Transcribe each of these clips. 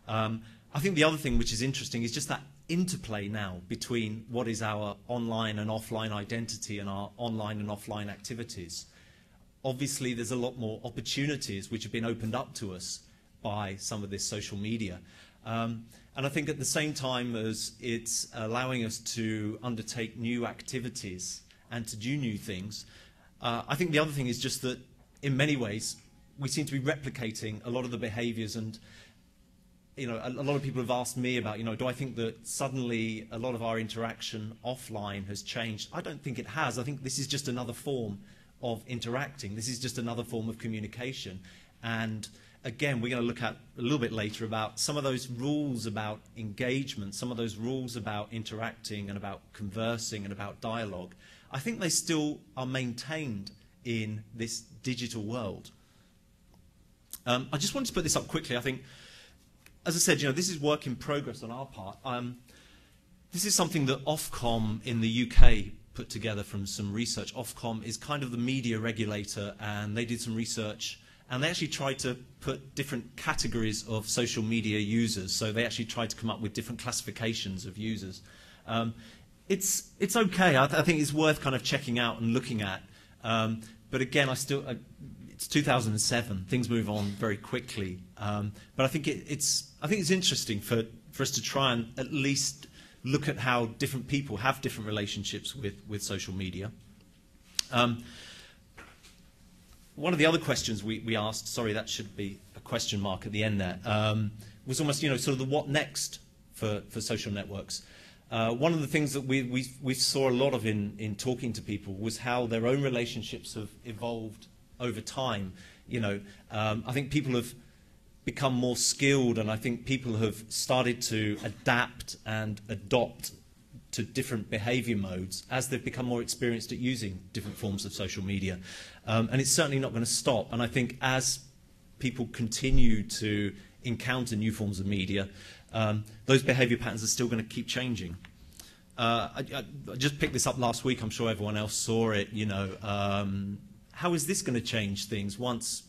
I think the other thing which is interesting is just that interplay now between what is our online and offline identity and our online and offline activities. Obviously, there's a lot more opportunities which have been opened up to us by some of this social media. And I think at the same time as it's allowing us to undertake new activities and to do new things, I think the other thing is just that in many ways we seem to be replicating a lot of the behaviors. And a lot of people have asked me about, do I think that suddenly a lot of our interaction offline has changed? I don't think it has. I think this is just another form of interacting. This is just another form of communication. And again, we're going to look at a little bit later about some of those rules about engagement, some of those rules about interacting and about conversing and about dialogue. I think they still are maintained in this digital world. I just wanted to put this up quickly. I think, as I said, this is work in progress on our part. This is something that Ofcom in the UK put together from some research. Ofcom is kind of the media regulator, and they did some research, and they actually tried to put different categories of social media users. So they actually tried to come up with different classifications of users. It's okay. I think it's worth kind of checking out and looking at. But again, it's 2007. Things move on very quickly. But I think it's interesting for us to try and at least look at how different people have different relationships with social media. One of the other questions we asked, sorry, that should be a question mark at the end there, was almost, sort of the what next for social networks. One of the things that we saw a lot of in talking to people was how their own relationships have evolved over time. I think people have become more skilled, and I think people have started to adapt and adopt to different behavior modes as they've become more experienced at using different forms of social media. And it's certainly not going to stop. And I think as people continue to encounter new forms of media, those behavior patterns are still going to keep changing. I just picked this up last week. I'm sure everyone else saw it. How is this going to change things once,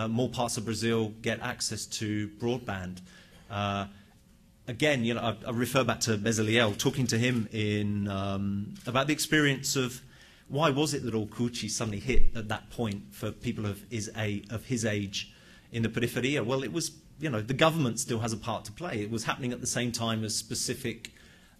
more parts of Brazil get access to broadband? Again, I refer back to Bezaliel, talking to him about the experience of why was it that Orkut suddenly hit at that point for people of his age in the periferia? Well, it was, the government still has a part to play. It was happening at the same time as specific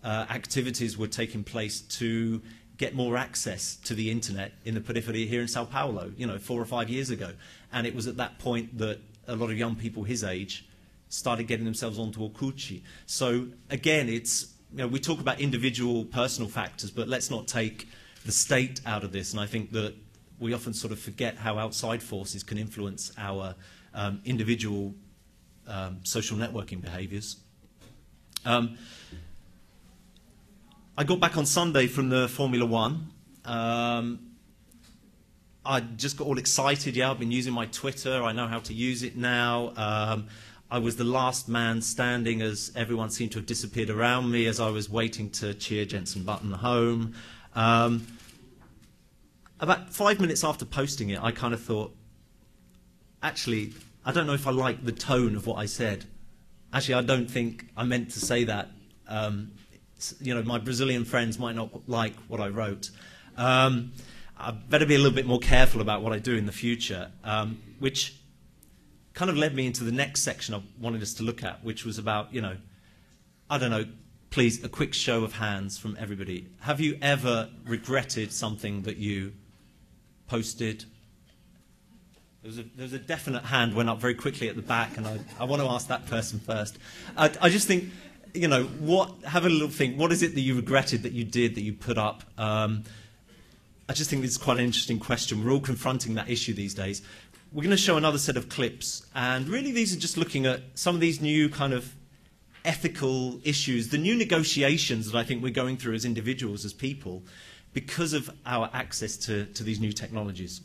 activities were taking place to get more access to the internet in the periferia here in Sao Paulo, 4 or 5 years ago. And it was at that point that a lot of young people his age started getting themselves onto Orkut. So again, it's, we talk about individual personal factors, but let's not take the state out of this. And I think that we often sort of forget how outside forces can influence our individual social networking behaviors. I got back on Sunday from the Formula One. I just got all excited. Yeah, I've been using my Twitter. I know how to use it now. I was the last man standing as everyone seemed to have disappeared around me as I was waiting to cheer Jenson Button home. About 5 minutes after posting it, I kind of thought, actually, I don't know if I like the tone of what I said. Actually, I don't think I meant to say that. My Brazilian friends might not like what I wrote. I better be a little bit more careful about what I do in the future, which kind of led me into the next section I wanted us to look at, which was about, I don't know, please, a quick show of hands from everybody. Have you ever regretted something that you posted? There was a definite hand went up very quickly at the back, and I want to ask that person first. I just think, have a little think, what is it that you regretted that you did, that you put up? I just think this is quite an interesting question. We're all confronting that issue these days. We're going to show another set of clips, and really these are just looking at some of these new kind of ethical issues, the new negotiations that I think we're going through as individuals, as people, because of our access to these new technologies.